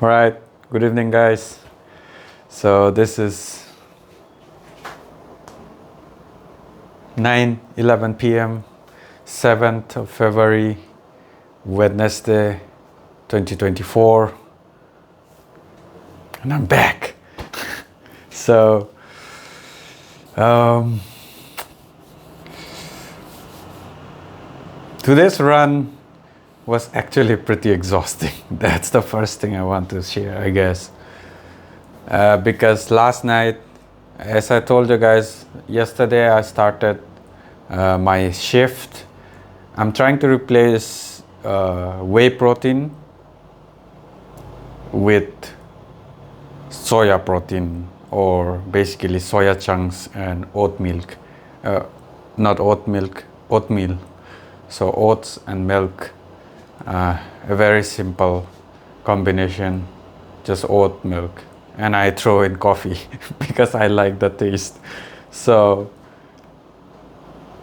All right, good evening, guys. So this is 9:11 p.m., 7th of February, Wednesday, 2024, and I'm back. So, today's run was actually pretty exhausting. That's the first thing I want to share, I guess. Because last night, as I told you guys, yesterday I started my shift. I'm trying to replace whey protein with soya protein, or basically soya chunks and oat milk. Not oat milk, oatmeal. So oats and milk. A very simple combination, just oat milk, and I throw in coffee because I like the taste. So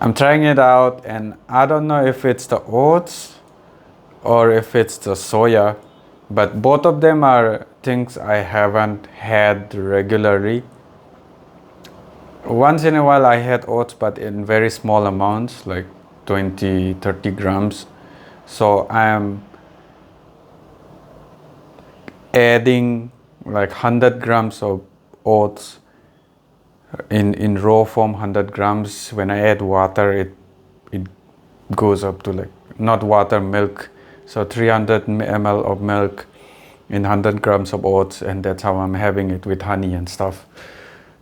I'm trying it out, and I don't know if it's the oats or if it's the soya, but both of them are things I haven't had regularly. Once in a while I had oats, but in very small amounts, like 20-30 grams. So I'm adding like 100 grams of oats in raw form, 100 grams. When I add water, it goes up to, like, not water, milk. So 300 ml of milk in 100 grams of oats, and that's how I'm having it with honey and stuff.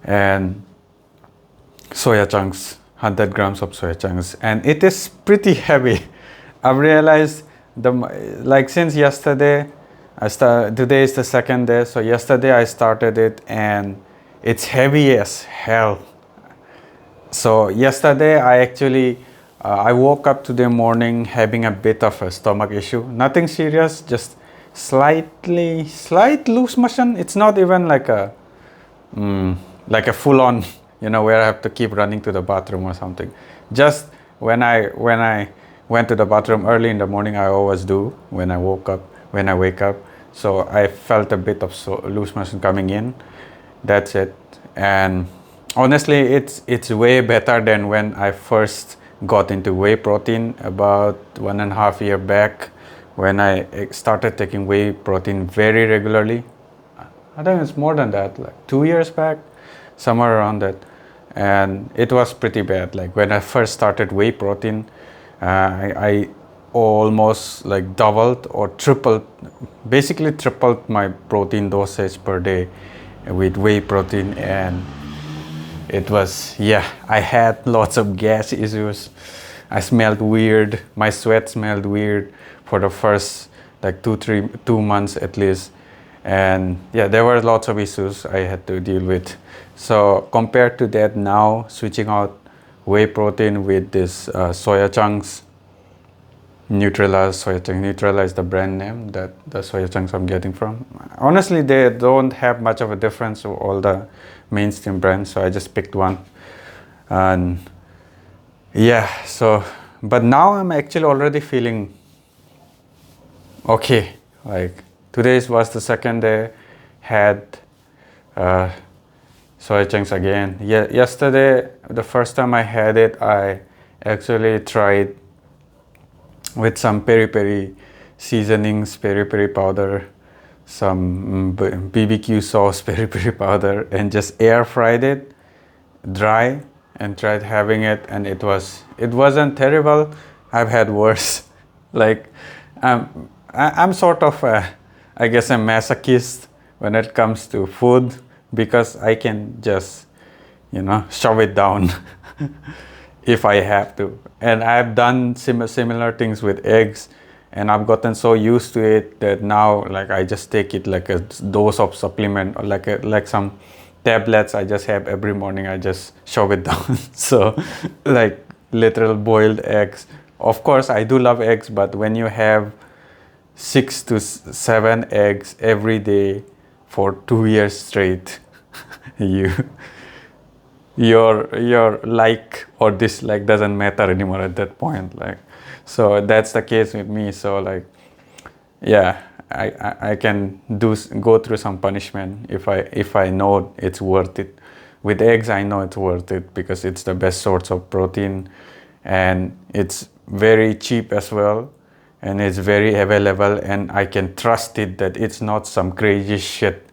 And soya chunks, 100 grams of soya chunks, and it is pretty heavy. I've realized since yesterday, today is the second day. So yesterday I started it, and it's heavy as hell. So yesterday I actually I woke up today morning having a bit of a stomach issue. Nothing serious, just slight loose motion. It's not even like a full on, where I have to keep running to the bathroom or something. Just when I went to the bathroom early in the morning, I always do when I wake up. So I felt a bit of loose motion coming in. That's it. And honestly, it's way better than when I first got into whey protein about 1.5 years back, when I started taking whey protein very regularly. I think it's more than that, like 2 years back, somewhere around that. And it was pretty bad. Like when I first started whey protein, I almost like doubled or basically tripled my protein dosage per day with whey protein. And it was, I had lots of gas issues. I smelled weird. My sweat smelled weird for the first like 2 months at least. And there were lots of issues I had to deal with. So compared to that, now switching out whey protein with this soya chunks, Nutrela is the brand name that the soya chunks I'm getting from. Honestly, they don't have much of a difference with all the mainstream brands, so I just picked one. And but now I'm actually already feeling okay. Like today was the second day, had soya chunks again. Yesterday, the first time I had it, I actually tried with some peri-peri seasonings, peri-peri powder, some BBQ sauce, peri-peri powder, and just air fried it dry and tried having it, and it wasn't terrible. I've had worse. Like I'm sort of I guess a masochist when it comes to food, because I can just shove it down if I have to. And I've done similar things with eggs, and I've gotten so used to it that now, like, I just take it like a dose of supplement, or like some tablets I just have every morning. I just shove it down. So like literal boiled eggs. Of course I do love eggs, but when you have 6 to 7 eggs every day for 2 years straight, your like or dislike doesn't matter anymore at that point. Like, so that's the case with me. So like, I can go through some punishment if I know it's worth it. With eggs, I know it's worth it because it's the best source of protein, and it's very cheap as well, and it's very available, and I can trust it that it's not some crazy shit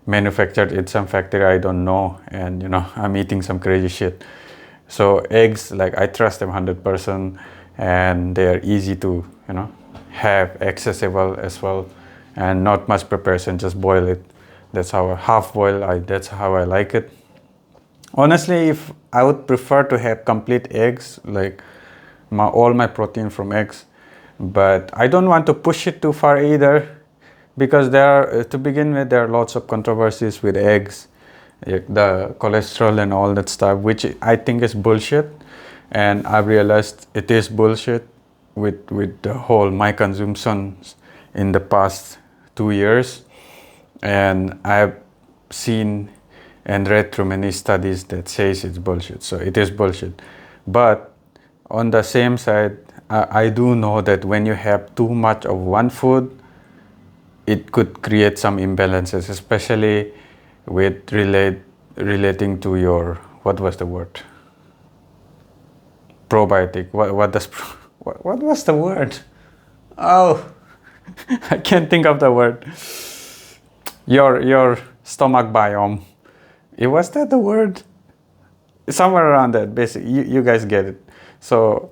manufactured in some factory I don't know, and I'm eating some crazy shit. So eggs, like, I trust them 100%, and they are easy to have, accessible as well, and not much preparation, just boil it. That's how half boil, that's how I like it. Honestly, if I would prefer to have complete eggs, like all my protein from eggs, but I don't want to push it too far either, because to begin with, there are lots of controversies with eggs, like the cholesterol and all that stuff, which I think is bullshit, and I've realized it is bullshit with the whole my consumptions in the past 2 years, and I've seen and read through many studies that says it's bullshit. So it is bullshit. But on the same side, I do know that when you have too much of one food, it could create some imbalances, especially with relating to your, what was the word? Probiotic. What was the word? Oh, I can't think of the word. Your stomach biome. Was that the word? Somewhere around that, basically. You guys get it. So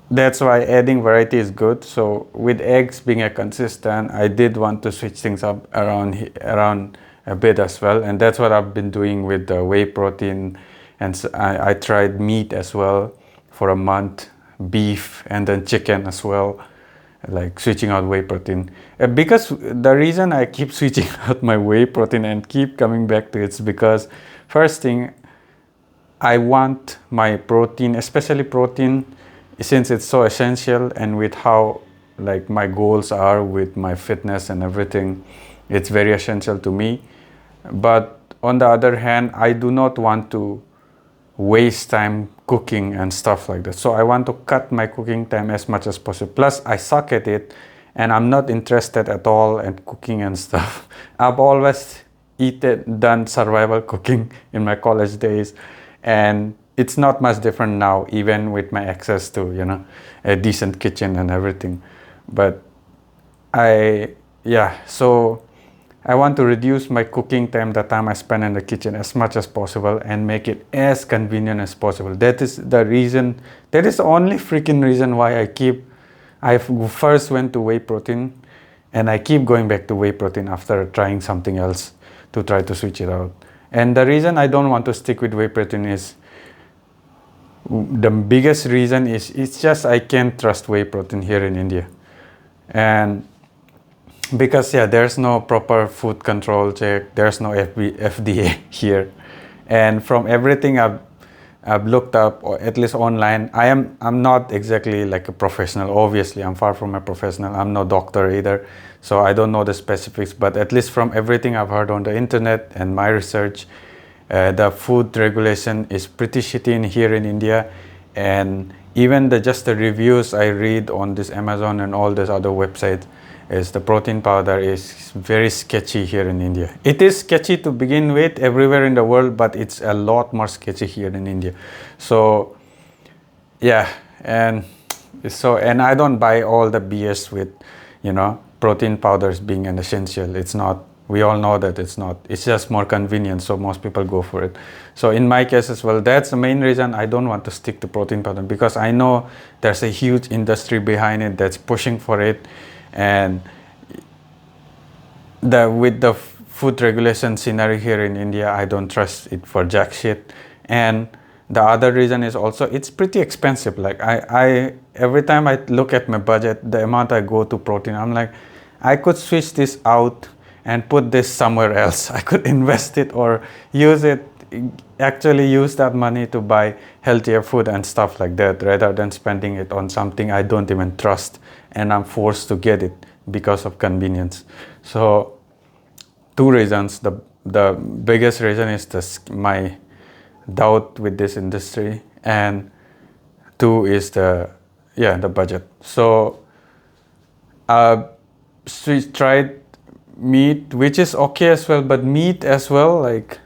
that's why adding variety is good. So with eggs being a consistent, I did want to switch things up around a bit as well, and that's what I've been doing with the whey protein. And so I tried meat as well for a month, beef, and then chicken as well, like switching out whey protein. Because the reason I keep switching out my whey protein and keep coming back to it's because, first thing, I want my protein, especially protein, since it's so essential, and with how like my goals are with my fitness and everything, it's very essential to me. But on the other hand, I do not want to waste time cooking and stuff like that. So I want to cut my cooking time as much as possible. Plus, I suck at it, and I'm not interested at all in cooking and stuff. I've always done survival cooking in my college days, and it's not much different now, even with my access to a decent kitchen and everything. But so I want to reduce my cooking time, the time I spend in the kitchen, as much as possible, and make it as convenient as possible. That is the reason. That is the only freaking reason why I first went to whey protein, and I keep going back to whey protein after trying something else to try to switch it out. And the reason I don't want to stick with whey protein is, the biggest reason is, it's just I can't trust whey protein here in India. And because there's no proper food control check, there's no FDA here, and from everything I've looked up, or at least online, I'm not exactly like a professional. Obviously, I'm far from a professional. I'm no doctor either, so I don't know the specifics. But at least from everything I've heard on the internet and my research, the food regulation is pretty shitty here in India, and even just the reviews I read on this Amazon and all these other websites, is the protein powder is very sketchy here in India. It is sketchy to begin with everywhere in the world, but it's a lot more sketchy here in India. So and I don't buy all the BS with protein powders being an essential. It's not. We all know that it's not. It's just more convenient, so most people go for it. So in my case as well, that's the main reason I don't want to stick to protein powder, because I know there's a huge industry behind it that's pushing for it. And with the food regulation scenario here in India, I don't trust it for jack shit. And the other reason is also, it's pretty expensive. Like I every time I look at my budget, the amount I go to protein, I'm like, I could switch this out and put this somewhere else. I could invest it or actually use that money to buy healthier food and stuff like that, rather than spending it on something I don't even trust, and I'm forced to get it because of convenience. So 2 reasons. The biggest reason is my doubt with this industry, and 2 is the budget. So tried meat, which is okay as well, but meat as well, like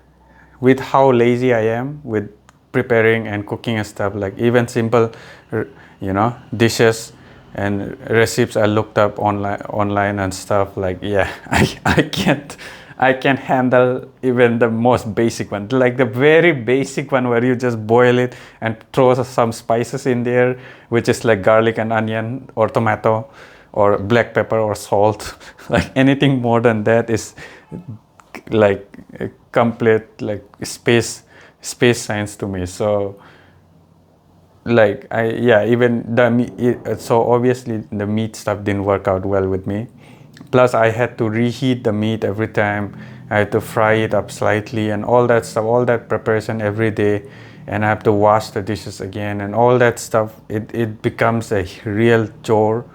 with how lazy I am with preparing and cooking and stuff, like even simple, dishes and recipes I looked up online and stuff, like yeah, I can't handle even the most basic one, like the very basic one where you just boil it and throw some spices in there, which is like garlic and onion or tomato or black pepper or salt. Like anything more than that is like a complete like space science to me. So like even the meat, so obviously the meat stuff didn't work out well with me. Plus I had to reheat the meat every time. I had to fry it up slightly and all that stuff, all that preparation every day, and I have to wash the dishes again and all that stuff. It becomes a real chore.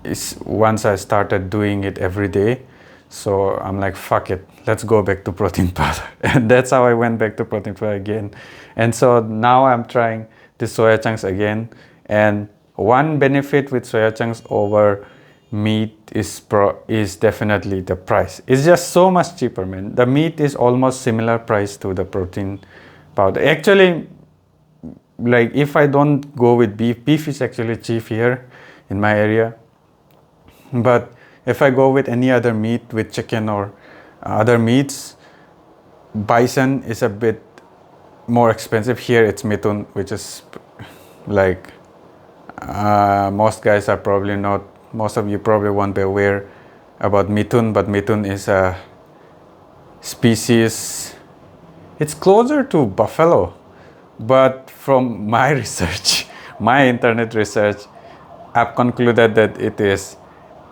It's once I started doing it every day. So I'm like, fuck it, let's go back to protein powder. And that's how I went back to protein powder again. And so now I'm trying the soya chunks again. And one benefit with soya chunks over meat is definitely the price. It's just so much cheaper, man. The meat is almost similar price to the protein powder. Actually, like if I don't go with beef is actually cheap here in my area. But if I go with any other meat, with chicken or other meats, bison is a bit more expensive. Here it's mitun, which is like most guys are probably not, most of you probably won't be aware about mitun, but mitun is a species, it's closer to buffalo, but from my research, my internet research, I've concluded that it is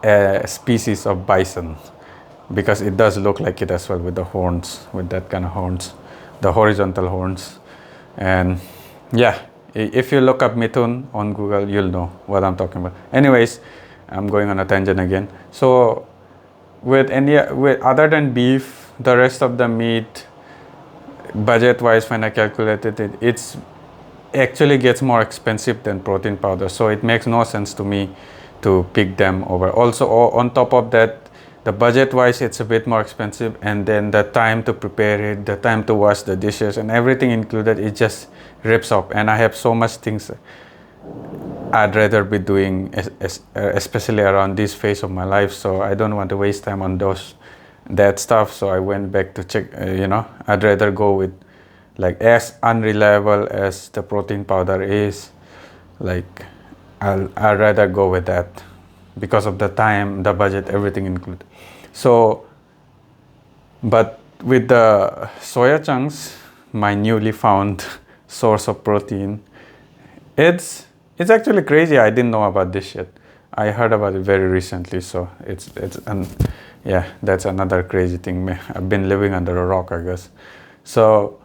a species of bison, because it does look like it as well with the horns, with that kind of horns, the horizontal horns. And yeah, if you look up mitun on Google, you'll know what I'm talking about. Anyways, I'm going on a tangent again. So with other than beef, the rest of the meat, budget wise, when I calculated it, it's actually gets more expensive than protein powder. So it makes no sense to me to pick them over. Also, on top of that, the budget wise, it's a bit more expensive, and then the time to prepare it, the time to wash the dishes and everything included, it just rips up. And I have so much things I'd rather be doing, especially around this phase of my life. So I don't want to waste time on that stuff. So I went back to check, I'd rather go with, like, as unreliable as the protein powder is, like I'd rather go with that because of the time, the budget, everything included. So, but with the soya chunks, my newly found source of protein, it's actually crazy. I didn't know about this shit. I heard about it very recently. So that's another crazy thing. I've been living under a rock, I guess. So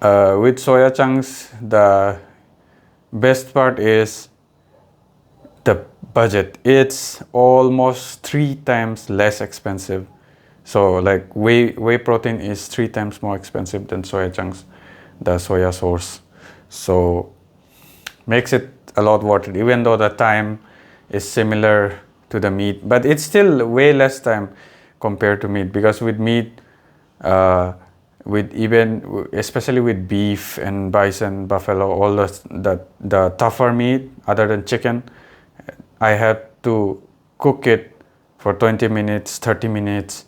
with soya chunks, the best part is the budget. It's almost 3 times less expensive. So like whey protein is 3 times more expensive than soya chunks, the soya source. So makes it a lot worth it, even though the time is similar to the meat, but it's still way less time compared to meat, because with meat, especially with beef and bison, buffalo, all the tougher meat other than chicken, I had to cook it for 20 minutes, 30 minutes,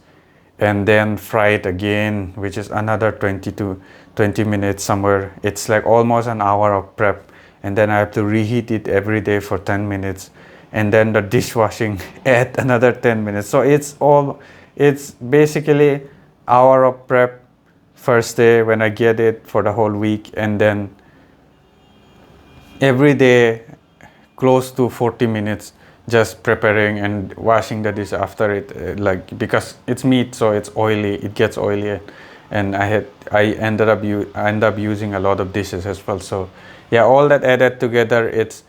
and then fry it again, which is another 20 to 20 minutes somewhere. It's like almost an hour of prep, and then I have to reheat it every day for 10 minutes, and then the dishwashing add another 10 minutes. So it's basically hour of prep first day when I get it for the whole week, and then every day close to 40 minutes just preparing and washing the dish after it, like, because it's meat, so it's oily, it gets oily, and I end up using a lot of dishes as well. So yeah, all that added together, it's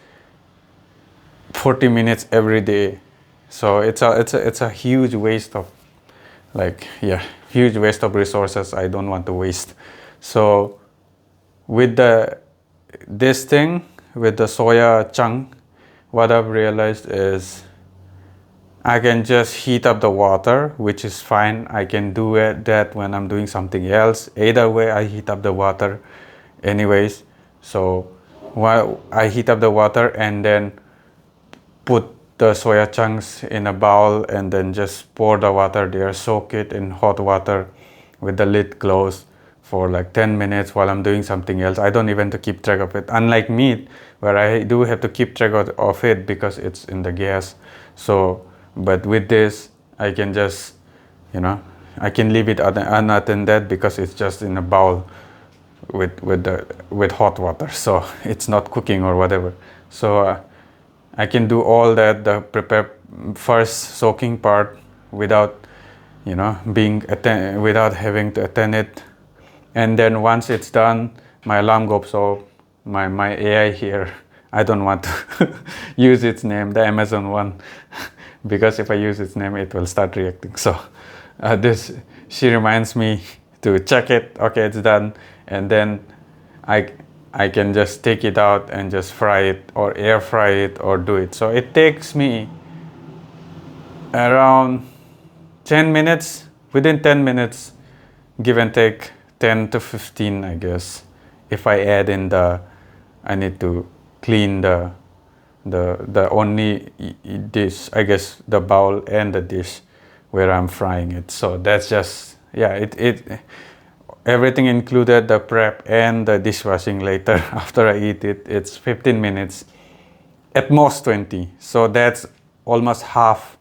40 minutes every day. So it's a huge waste of, huge waste of resources I don't want to waste. So with this thing, with the soya chunk, what I've realized is I can just heat up the water, which is fine. I can do that when I'm doing something else. Either way, I heat up the water anyways. So while I heat up the water and then put the soya chunks in a bowl and then just pour the water there, soak it in hot water with the lid closed for like 10 minutes while I'm doing something else. I don't even have to keep track of it. Unlike meat, where I do have to keep track of it because it's in the gas. So, but with this, I can just, I can leave it unattended because it's just in a bowl with hot water. So it's not cooking or whatever. So I can do all that, the prepare first soaking part without, without having to attend it. And then once it's done, my alarm goes off. My AI here, I don't want to use its name, the Amazon one, because if I use its name, it will start reacting. So she reminds me to check it. Okay, it's done. And then I can just take it out and just fry it or air fry it or do it. So it takes me around 10 minutes, within 10 minutes, give and take 10 to 15, I guess. If I add in I need to clean the only dish, I guess, the bowl and the dish where I'm frying it. So that's just, everything included, the prep and the dishwashing later after I eat it, it's 15 minutes, at most 20. So that's almost half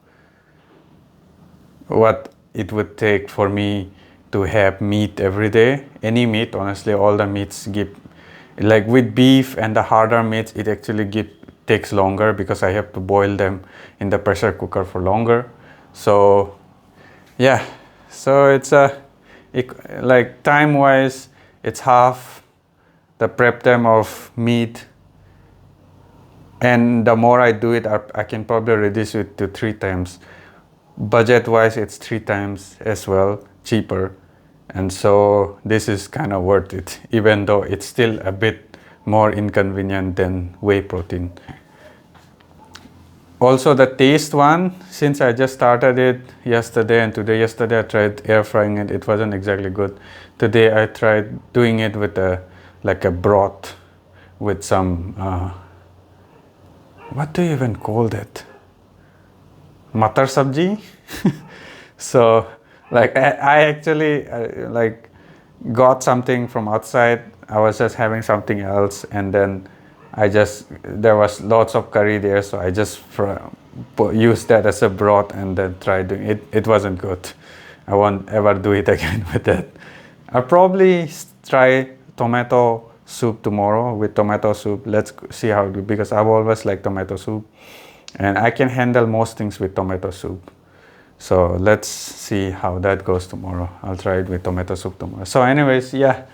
what it would take for me to have meat every day. Any meat, honestly, all the meats give, like with beef and the harder meats, it actually takes longer because I have to boil them in the pressure cooker for longer. So yeah, so it's like time wise, it's half the prep time of meat, and the more I do it, I can probably reduce it to 3 times. Budget wise, it's 3 times as well cheaper, and so this is kind of worth it, even though it's still a bit more inconvenient than whey protein. Also the taste one, since I just started it yesterday and today. Yesterday I tried air frying it, it wasn't exactly good. Today I tried doing it with a broth with some what do you even call that, matar sabji. So like I actually got something from outside. I was just having something else, and then there was lots of curry there, so I just used that as a broth and then tried doing it. It wasn't good. I won't ever do it again with that. I'll probably try tomato soup tomorrow with tomato soup. Let's see how it goes, because I've always liked tomato soup and I can handle most things with tomato soup. So let's see how that goes tomorrow. I'll try it with tomato soup tomorrow. So anyways, yeah.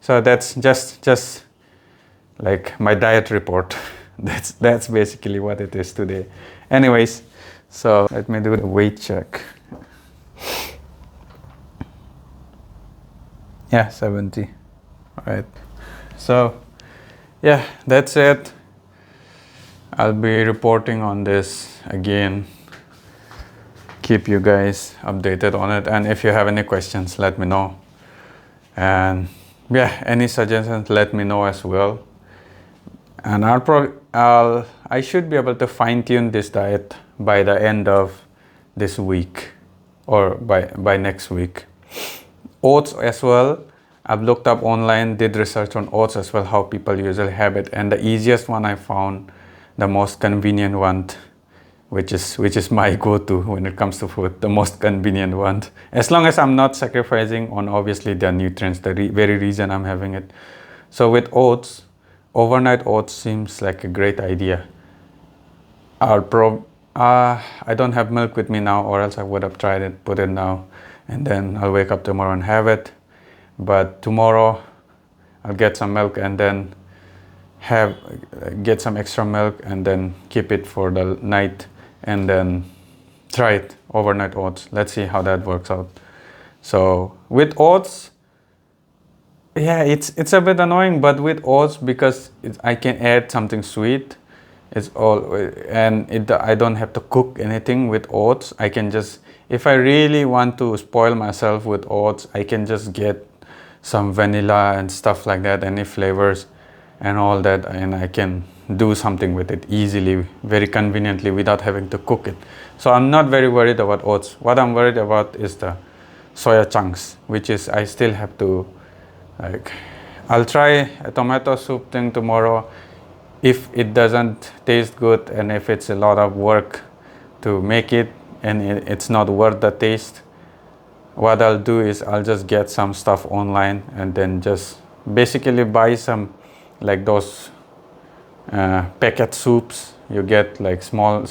So that's just like my diet report. That's basically what it is today. Anyways, so let me do the weight check. Yeah, 70. All right. So yeah, that's it. I'll be reporting on this again. Keep you guys updated on it, and if you have any questions, let me know. And yeah, any suggestions, let me know as well. And I should be able to fine-tune this diet by the end of this week or by next week. Oats as well. I've looked up online, did research on oats as well, how people usually have it, and the easiest one I found, the most convenient one, which is my go-to when it comes to food, the most convenient one. As long as I'm not sacrificing on obviously the nutrients, the very reason I'm having it. So with oats, overnight oats seems like a great idea. I don't have milk with me now, or else I would have tried it, put it now, and then I'll wake up tomorrow and have it. But tomorrow I'll get some milk and then get some extra milk and then keep it for the night and then try it, overnight oats. Let's see how that works out. So with oats, yeah, it's a bit annoying, but with oats, because I can add something sweet, It's all, and I don't have to cook anything with oats. I can just, if I really want to spoil myself with oats, I can just get some vanilla and stuff like that, any flavors and all that, and I can do something with it easily, very conveniently, without having to cook it. So I'm not very worried about oats. What I'm worried about is the soya chunks, which is I still have to, like, I'll try a tomato soup thing tomorrow. If it doesn't taste good, and if it's a lot of work to make it and it's not worth the taste, what I'll do is I'll just get some stuff online and then just basically buy some, like those packet soups. You get like small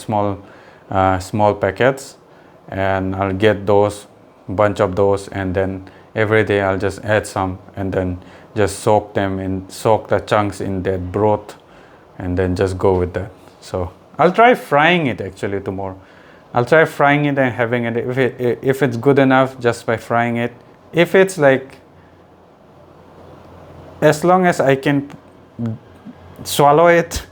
packets, and I'll get those, bunch of those, and then every day I'll just add some and then just soak the chunks in that broth, and then just go with that. So I'll try frying it actually tomorrow. I'll try frying it and having it, if it's good enough just by frying it. If it's like, as long as I can swallow it,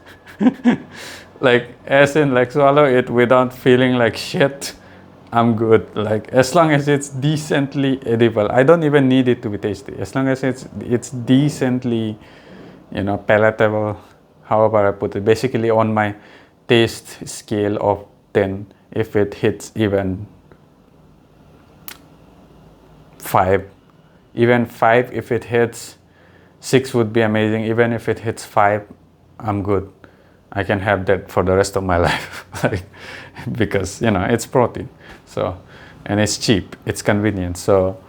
like as in like swallow it without feeling like shit, I'm good. Like as long as it's decently edible. I don't even need it to be tasty. As long as it's decently, palatable, however I put it. Basically on my taste scale of 10, if it hits even 5, even 5, if it hits 6 would be amazing. Even if it hits 5, I'm good. I can have that for the rest of my life. Like, because it's protein, so, and it's cheap, it's convenient. So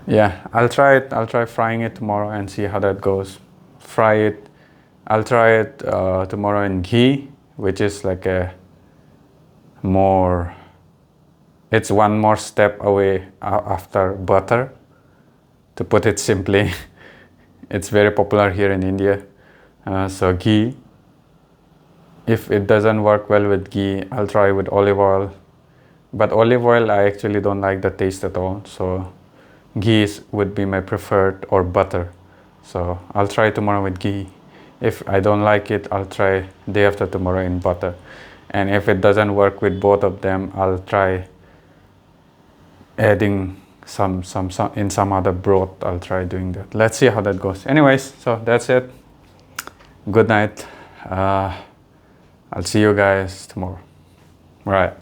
yeah, I'll try it. I'll try frying it tomorrow and see how that goes. Fry it. I'll try it tomorrow in ghee, which is like it's one more step away after butter, to put it simply. It's very popular here in India. So ghee. If it doesn't work well with ghee, I'll try with olive oil. But olive oil, I actually don't like the taste at all. So ghee would be my preferred, or butter. So I'll try tomorrow with ghee. If I don't like it, I'll try day after tomorrow in butter. And if it doesn't work with both of them, I'll try adding some in some other broth. I'll try doing that. Let's see how that goes. Anyways, so that's it. Good night. I'll see you guys tomorrow. Right.